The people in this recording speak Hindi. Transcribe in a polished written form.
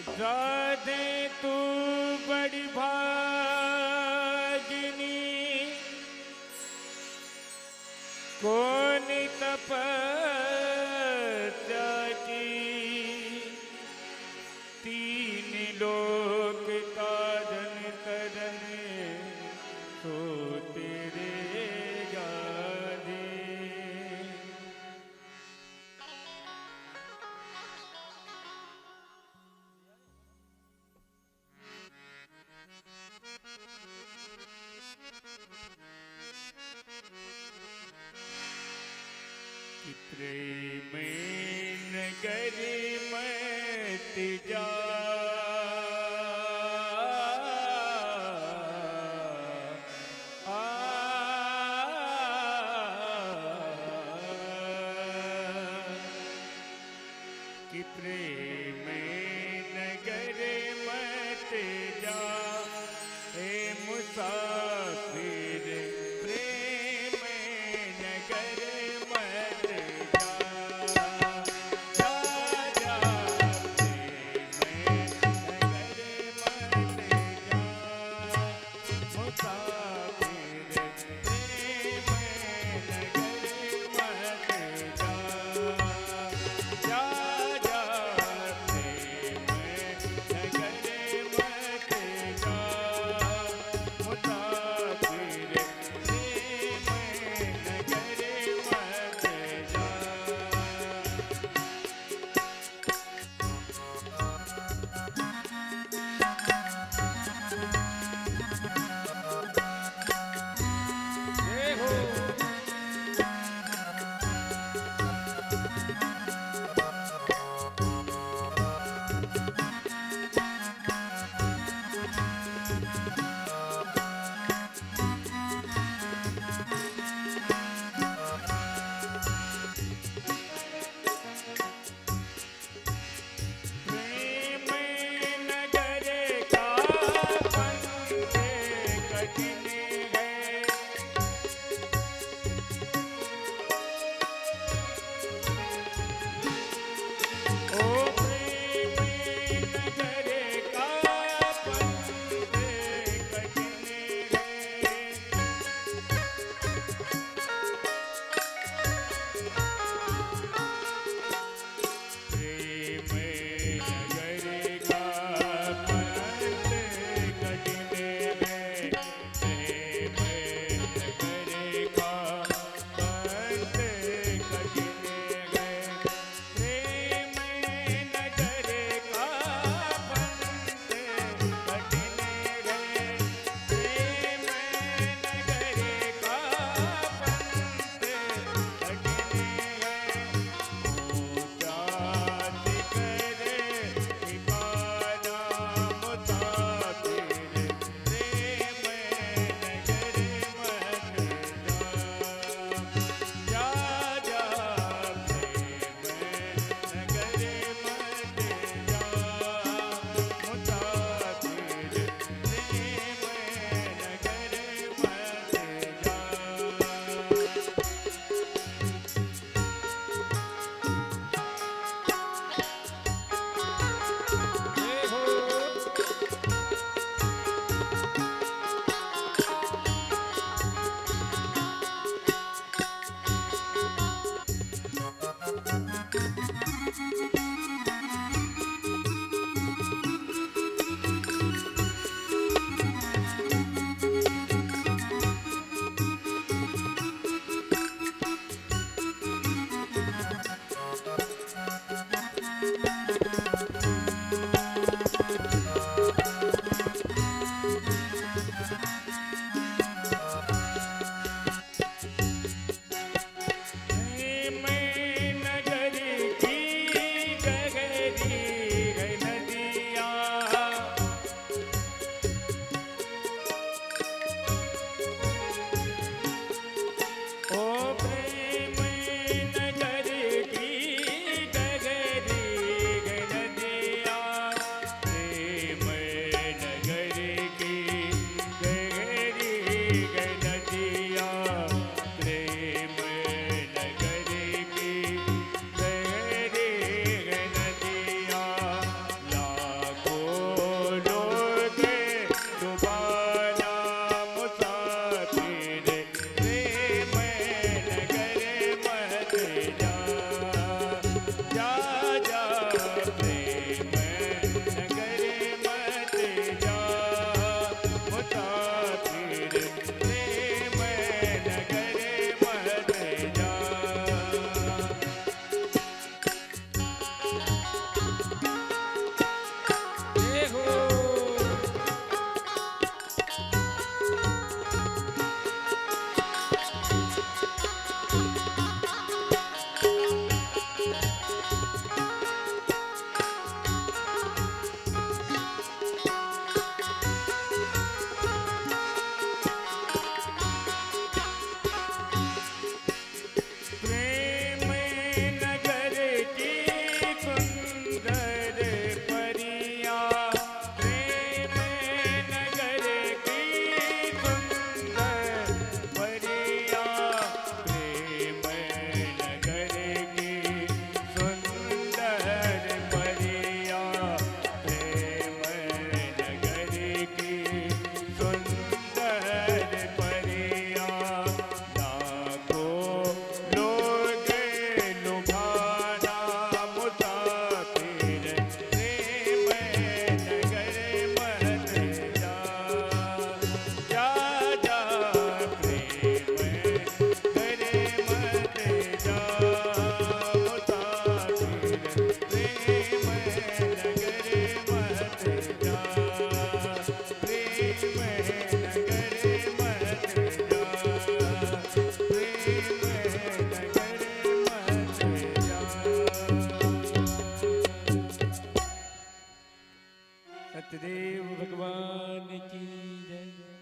राधे तू बड़ी भागिनी, कौन तपस्या की, तीन लोक तारन तरन सो तेरे गाजे। प्रेम नगर मत जा, कि प्रेम नगर मत जा, हे मुसाफिर प्रेम नगर मत जा, जा नगर मत जा मुसाफिर प्रेम नगर मत जा। देखो प्रेम नगर की सुंदर परिया, प्रेम नगर की सुंदर परिया, प्रेम नगर की सुंदर परिया, प्रेम नगर की सुंदर परिया। लाखों लोग लुभाना मुसाफिर प्रेम नगर मत जा। जा जा प्रेम नगर मत जा मुसाफिर प्रेम नगर मत जा। प्रेम नगर मत जा, प्रेम नगर मत जा। सत्यदेव भगवान की जय।